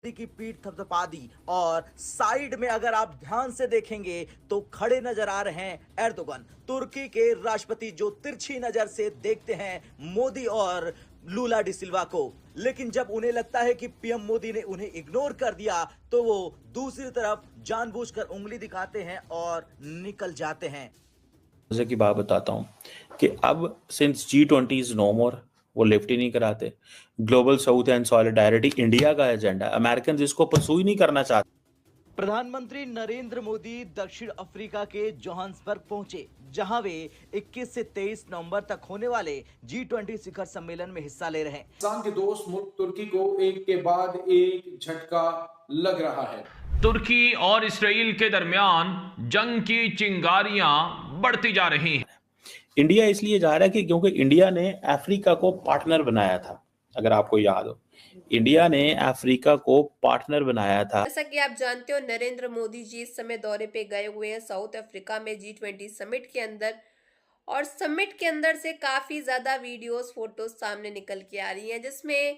की पीठ थपथपा दी और साइड में अगर आप ध्यान से देखेंगे तो खड़े नजर आ रहे हैं एर्दोगन, तुर्की के राष्ट्रपति, जो तिरछी नजर से देखते हैं मोदी और लूला डी सिल्वा को। लेकिन जब उन्हें लगता है कि पीएम मोदी ने उन्हें इग्नोर कर दिया तो वो दूसरी तरफ जानबूझकर उंगली दिखाते हैं और निकल जाते हैं। मजे की बात बताता हूँ कि अब सिंस G20 इज नो मोर, वो लिफ्ट ही नहीं कराते। Global south and solidarity India का एजेंडा, अमेरिकन इसको परसू ही नहीं करना चाहते। प्रधानमंत्री नरेंद्र मोदी दक्षिण अफ्रीका के जोहान्सबर्ग पहुंचे, जहां वे 21 से 23 नवंबर तक होने वाले G20 शिखर सम्मेलन में हिस्सा ले रहे हैं। पाकिस्तान के दोस्त मुल्क तुर्की को एक के बाद एक झटका लग रहा है। तुर्की और इसराइल के दरमियान जंग की चिंगारियां बढ़ती जा रही हैं। इंडिया इसलिए जा रहा है कि क्योंकि इंडिया ने अफ्रीका को पार्टनर बनाया था। अगर आपको याद हो, इंडिया ने अफ्रीका को पार्टनर बनाया था। जैसा कि आप जानते हो, नरेंद्र मोदी जी इस समय दौरे पे गए हुए हैं साउथ अफ्रीका में G20 समिट के अंदर। और समिट के अंदर से काफी ज्यादा वीडियोस, फोटोज सामने निकल के आ रही हैं, जिसमें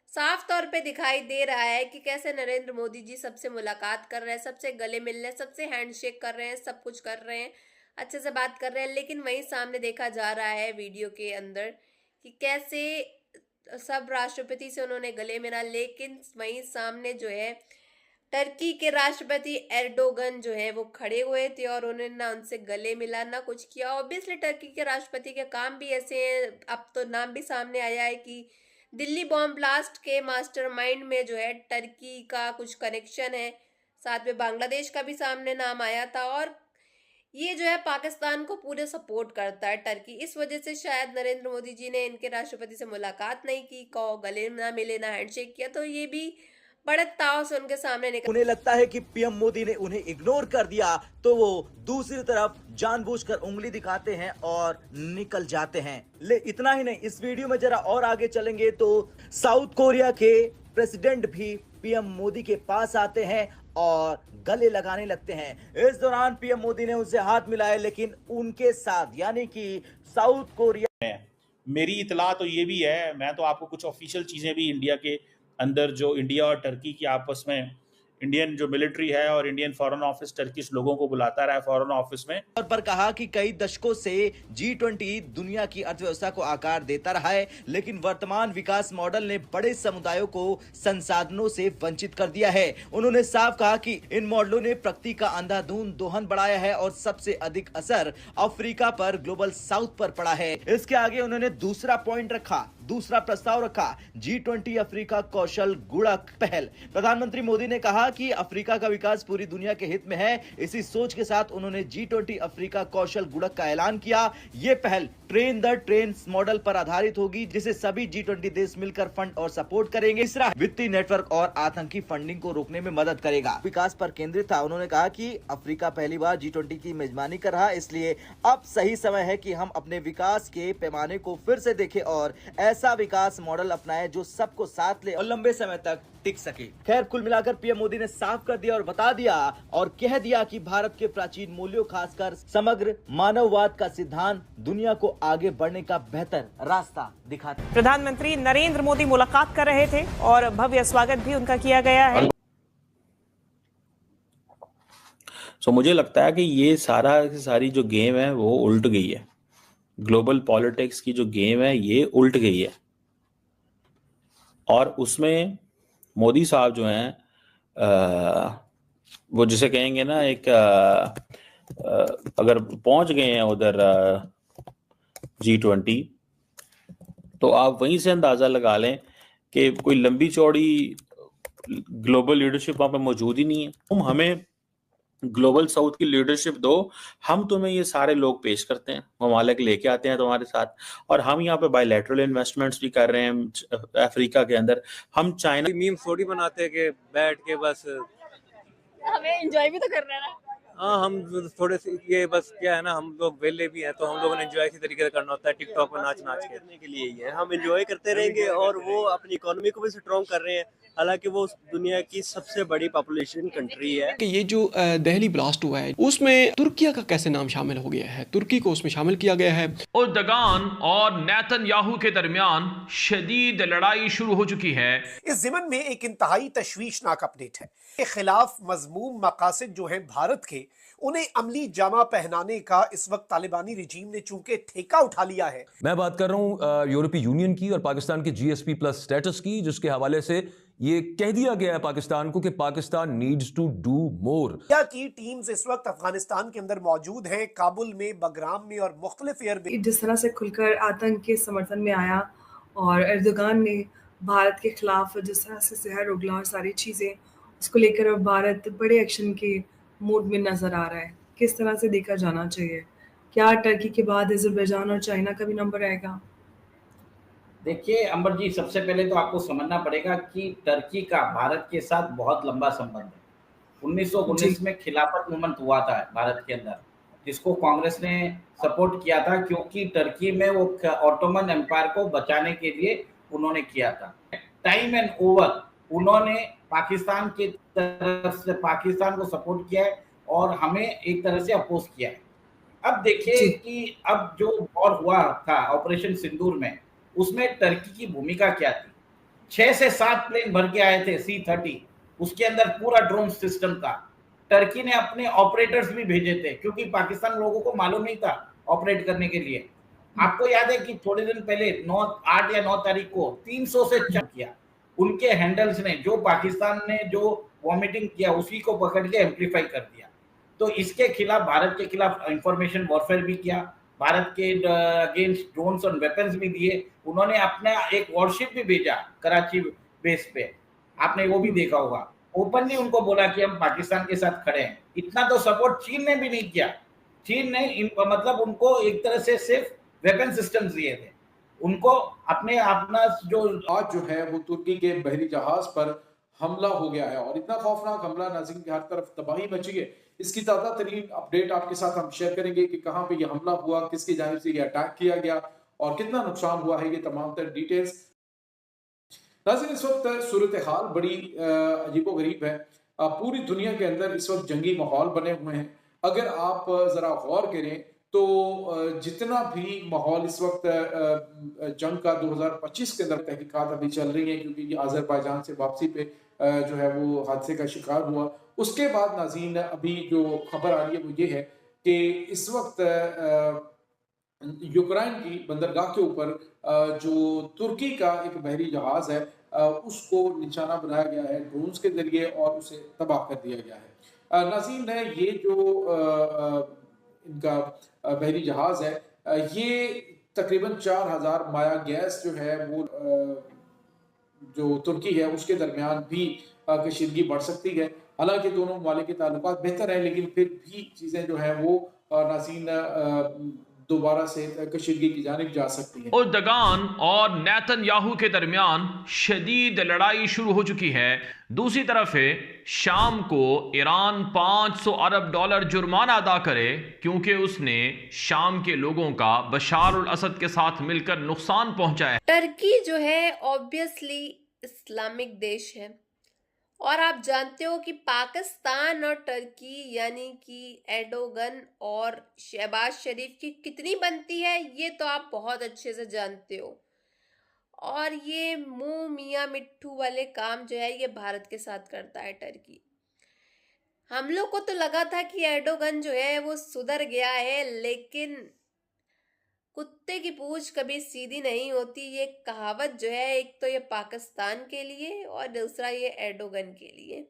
साफ तौर पे दिखाई दे रहा है कि कैसे नरेंद्र मोदी जी सबसे मुलाकात कर रहे हैं, सबसे गले मिल रहे हैं, सबसे हैंडशेक कर रहे हैं, सब कुछ कर रहे हैं, अच्छे से बात कर रहे हैं। लेकिन वहीं सामने देखा जा रहा है वीडियो के अंदर कि कैसे सब राष्ट्रपति से उन्होंने गले मिला, लेकिन वहीं सामने जो है टर्की के राष्ट्रपति एर्डोगन जो है वो खड़े हुए थे और उन्होंने ना उनसे गले मिला ना कुछ किया। ऑब्वियसली टर्की के राष्ट्रपति के काम भी ऐसे हैं। अब तो नाम भी सामने आया है कि दिल्ली बॉम्ब ब्लास्ट के मास्टरमाइंड में जो है टर्की का कुछ कनेक्शन है, साथ में बांग्लादेश का भी सामने नाम आया था। और ये जो है पाकिस्तान को पूरे सपोर्ट करता है टर्की। इस वजह से शायद नरेंद्र मोदी जी ने इनके राष्ट्रपति से मुलाकात नहीं की, को गले ना मिले, ना हैंडशेक किया, तो ये भी बड़े ताव से उनके सामने निकल। उन्हें लगता है कि पीएम मोदी ने उन्हें इग्नोर कर दिया तो वो दूसरी तरफ जानबूझकर उंगली दिखाते हैं और निकल जाते हैं। ले इतना ही नहीं, इस वीडियो में जरा और आगे चलेंगे तो साउथ कोरिया के प्रेसिडेंट भी पीएम मोदी के पास आते हैं और गले लगाने लगते हैं। इस दौरान पीएम मोदी ने उनसे हाथ मिलाए, लेकिन उनके साथ यानी कि साउथ कोरिया। मेरी इतला तो ये भी है, मैं तो आपको कुछ ऑफिशियल चीज़ें भी इंडिया के अंदर, जो इंडिया और टर्की की आपस में, इंडियन जो मिलिट्री है और इंडियन फॉरेन ऑफिस टर्किश लोगों को बुलाता रहा है फॉरेन ऑफिस में, पर कहा कि कई दशकों से G20 दुनिया की अर्थव्यवस्था को आकार देता रहा है, लेकिन वर्तमान विकास मॉडल ने बड़े समुदायों को संसाधनों से वंचित कर दिया है। उन्होंने साफ कहा कि इन मॉडलों ने प्रगति का अंधाधुंध दोहन बढ़ाया है और सबसे अधिक असर अफ्रीका पर, ग्लोबल साउथ पर पड़ा है। इसके आगे उन्होंने दूसरा पॉइंट रखा, दूसरा प्रस्ताव रखा, G20 अफ्रीका कौशल गुणक पहल। प्रधानमंत्री मोदी ने कहा कि अफ्रीका का विकास पूरी दुनिया के हित में है। इसी सोच के साथ उन्होंने G20 अफ्रीका कौशल गुणक का ऐलान किया। ये पहल ट्रेन द ट्रेन मॉडल पर आधारित होगी, जिसे सभी G20 देश मिलकर फंड और सपोर्ट करेंगे। तीसरा, वित्तीय नेटवर्क और आतंकी फंडिंग को रोकने में मदद करेगा। विकास पर केंद्रित था। उन्होंने कहा कि अफ्रीका पहली बार G20 की मेजबानी कर रहा है, इसलिए अब सही समय है कि हम अपने विकास के पैमाने को फिर से देखें और ऐसा विकास मॉडल अपनाए जो सबको साथ ले और लंबे समय तक टिक सके। खैर, कुल मिलाकर पीएम मोदी ने साफ कर दिया और बता दिया और कह दिया कि भारत के प्राचीन मूल्यों, खासकर समग्र मानववाद का सिद्धांत दुनिया को आगे बढ़ने का बेहतर रास्ता दिखाते हैं। प्रधानमंत्री नरेंद्र मोदी मुलाकात कर रहे थे और भव्य स्वागत भी उनका किया गया है। मुझे लगता है कि ये सारी जो गेम है वो उल्ट गई है। ग्लोबल पॉलिटिक्स की जो गेम है ये उल्ट गई है और उसमें मोदी साहब जो हैं, वो जिसे कहेंगे ना, एक अगर पहुंच गए हैं उधर G20, तो आप वहीं से अंदाजा लगा लें कि कोई लंबी चौड़ी ग्लोबल लीडरशिप वहां पे मौजूद ही नहीं है। तुम हमें ग्लोबल साउथ की लीडरशिप दो, हम तुम्हें ये सारे लोग पेश करते हैं, ममालिक लेके आते हैं तुम्हारे साथ, और हम यहाँ पे बायलैटरल इन्वेस्टमेंट्स भी कर रहे हैं अफ्रीका के अंदर। हम चाइना मीम्स थोड़ी बनाते हैं कि बैठ के बस हमें एंजॉय भी तो करना है ना। हाँ, हम थोड़े से ये बस क्या है ना, हम लोग वेले भी हैं तो हम लोगों ने एंजॉय इसी तरीके से करना होता है। टिकटॉक पर नाच नाच के करने के लिए ही है, हम एंजॉय करते रहेंगे और वो अपनी इकोनॉमी को भी स्ट्रॉन्ग कर रहे हैं। हालांकि वो दुनिया की सबसे बड़ी पॉपुलेशन कंट्री है। कि ये जो दहली ब्लास्ट हुआ है उसमें तुर्किया का कैसे नाम शामिल हो गया है, तुर्की को उसमें शामिल किया गया है। उर्दगान और नेतन्याहू के दरमियान शदीद लड़ाई शुरू हो चुकी है। इस ज़िमन में एक इंतहाई तशवीशनाक अपडेट है। के खिलाफ मजमूम मकासद जो हैं भारत के, उन्हें अमली जामा पहनाने का इस वक्त तालिबानी रिजीम ने चूंकि ठेका उठा लिया है। मैं बात कर रहा हूँ यूरोपीय यूनियन की और पाकिस्तान के GSP प्लस स्टेटस की, जिसके हवाले से ये कह दिया गया है पाकिस्तान को कि Pakistan needs to do more. India की टीम्स इस वक्त अफगानिस्तान के अंदर मौजूद हैं, काबुल में, बगराम में और मुख्तलिफ एयरबेस। जिस तरह से खुलकर आतंक के समर्थन में आया और एर्दोगान ने भारत के खिलाफ जिस तरह से जहर उगला और सारी चीज़ें, उसको लेकर अब भारत बड़े एक्शन के मूड में नज़र आ रहा है। किस तरह से देखा जाना चाहिए? क्या टर्की के बाद अज़रबैजान और चाइना का भी नंबर आएगा? देखिए अंबर जी, सबसे पहले तो आपको समझना पड़ेगा कि टर्की का भारत के साथ बहुत लंबा संबंध है। 1919 में खिलाफत मूवमेंट हुआ था भारत के अंदर, जिसको कांग्रेस ने सपोर्ट किया था, क्योंकि टर्की में वो ऑटोमन एम्पायर को बचाने के लिए उन्होंने किया था। टाइम एंड ओवर उन्होंने पाकिस्तान की तरफ से पाकिस्तान को सपोर्ट किया है और हमें एक तरह से अपोज किया है। अब देखिए कि अब जो वॉर हुआ था ऑपरेशन सिंदूर में, उसमें टर्की की भूमिका क्या थी? 6 से 7 प्लेन भर के आए थे C-30, उसके अंदर पूरा ड्रोन सिस्टम था। टर्की ने अपने ऑपरेटर्स भी भेजे थे, क्योंकि पाकिस्तान लोगों को मालूम नहीं था ऑपरेट करने के लिए। आपको याद है कि थोड़े दिन पहले 8 या 9 तारीख को 300 से चेक किया उनके हैंडल्स ने, जो पाकिस्तान ने जो वॉमिटिंग किया उसी को पकड़ के एम्प्लीफाई कर दिया। तो इसके खिलाफ, भारत के खिलाफ इंफॉर्मेशन वॉरफेयर भी किया, भारत के अगेंस्ट ड्रोन्स और वेपन्स भी दिए। उन्होंने अपना एक वॉरशिप भी भेजा कराची बेस पे, आपने वो भी देखा होगा। ओपनली उनको बोला कि हम पाकिस्तान के साथ खड़े हैं। इतना तो सपोर्ट चीन ने भी नहीं किया। चीन ने मतलब उनको एक तरह से सिर्फ वेपन सिस्टम्स दिए थे, उनको अपना जो आज जो है वो तुर्की के बहरी जहाज पर हमला हो गया है, और इतना खौफनाक हमला नाज़रीन की हर तरफ तबाही मची है। इसकी ताज़ा तरीन अपडेट आपके साथ हम शेयर करेंगे कि कहाँ पे ये हमला हुआ, किसकी जानिब से ये अटैक किया गया और कितना नुकसान हुआ है, ये तमाम तर डिटेल्स। नाज़रीन, इस वक्त सूरत हाल बड़ी अजीबो गरीब है। पूरी दुनिया के अंदर इस वक्त जंगी माहौल बने हुए हैं। अगर आप ज़रा गौर करें तो जितना भी माहौल इस वक्त जंग का 2025 के अंदर तहकीकात अभी चल रही हैं, क्योंकि ये अज़रबैजान से वापसी पे जो है वो हादसे का शिकार हुआ। उसके बाद नाज़रीन अभी जो खबर आ रही है वो ये है कि इस वक्त यूक्रेन की बंदरगाह के ऊपर जो तुर्की का एक बहरी जहाज़ है उसको निशाना बनाया गया है ड्रोन्स के जरिए और उसे तबाह कर दिया गया है। नाज़रीन, ये जो इनका बहरी जहाज़ है, ये तकरीबन 4000 माया गैस जो है वो जो तुर्की है उसके दरमियान भी कशीदगी बढ़ सकती है। हालांकि दोनों ममालिक के ताल्लुकात बेहतर हैं, लेकिन फिर भी चीज़ें जो हैं वो नाज़रीन दोबारा से कशीदगी की जानिब जा सकती है। उर्दगान और नेतन्याहू के दरमियान शदीद लड़ाई शुरू हो चुकी है। दूसरी तरफ है शाम को ईरान $500 अरब जुर्माना अदा करे, क्योंकि उसने शाम के लोगों का बशार उल असद के साथ मिलकर नुकसान पहुंचाया। टर्की जो है ऑब्वियसली इस्लामिक देश है, और आप जानते हो कि पाकिस्तान और टर्की यानी कि एर्दोगन और शहबाज शरीफ की कितनी बनती है, ये तो आप बहुत अच्छे से जानते हो। और ये मुंह मियाँ मिट्ठू वाले काम जो है ये भारत के साथ करता है टर्की। हम लोग को तो लगा था कि एर्दोगन जो है वो सुधर गया है, लेकिन कुत्ते की पूंछ कभी सीधी नहीं होती, ये कहावत जो है एक तो ये पाकिस्तान के लिए और दूसरा ये एर्दोगन के लिए,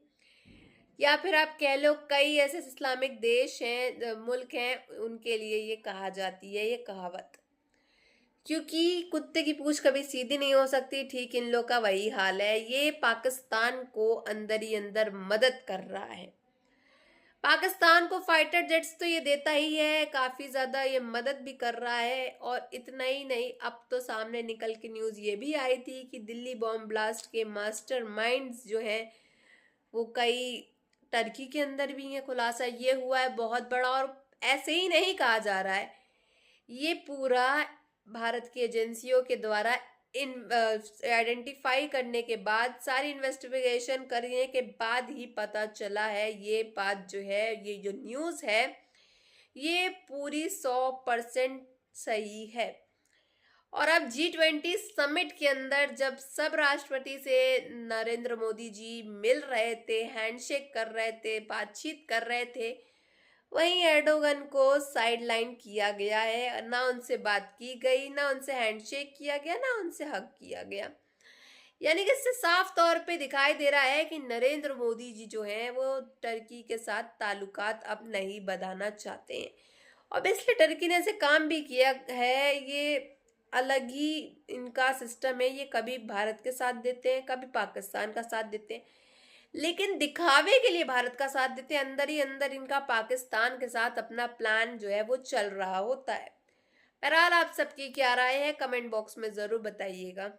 या फिर आप कह लो कई ऐसे इस्लामिक देश हैं, मुल्क हैं, उनके लिए ये कहा जाती है ये कहावत, क्योंकि कुत्ते की पूंछ कभी सीधी नहीं हो सकती। ठीक इन लोग का वही हाल है। ये पाकिस्तान को अंदर ही अंदर मदद कर रहा है। पाकिस्तान को फाइटर जेट्स तो ये देता ही है, काफ़ी ज़्यादा ये मदद भी कर रहा है। और इतना ही नहीं, अब तो सामने निकल के न्यूज़ ये भी आई थी कि दिल्ली बॉम्ब ब्लास्ट के मास्टरमाइंड्स जो हैं वो कई टर्की के अंदर भी हैं। खुलासा ये हुआ है बहुत बड़ा, और ऐसे ही नहीं कहा जा रहा है, ये पूरा भारत की एजेंसियों के द्वारा आइडेंटिफाई करने के बाद, सारी इन्वेस्टिगेशन करने के बाद ही पता चला है। ये बात जो है, ये जो न्यूज़ है, ये पूरी 100% सही है। और अब G20 समिट के अंदर जब सब राष्ट्रपति से नरेंद्र मोदी जी मिल रहे थे, हैंडशेक कर रहे थे, बातचीत कर रहे थे, वहीं एर्डोगन को साइडलाइन किया गया है। ना उनसे बात की गई, ना उनसे हैंडशेक किया गया, ना उनसे हग किया गया। यानी कि इससे साफ तौर पे दिखाई दे रहा है कि नरेंद्र मोदी जी जो हैं वो टर्की के साथ ताल्लुकात अब नहीं बढ़ाना चाहते हैं। और इसलिए टर्की ने ऐसे काम भी किया है, ये अलग ही इनका सिस्टम है। ये कभी भारत के साथ देते हैं, कभी पाकिस्तान का साथ देते हैं, लेकिन दिखावे के लिए भारत का साथ देते हैं। अंदर ही अंदर इनका पाकिस्तान के साथ अपना प्लान जो है वो चल रहा होता है। बहरहाल आप सबकी क्या राय है, कमेंट बॉक्स में ज़रूर बताइएगा।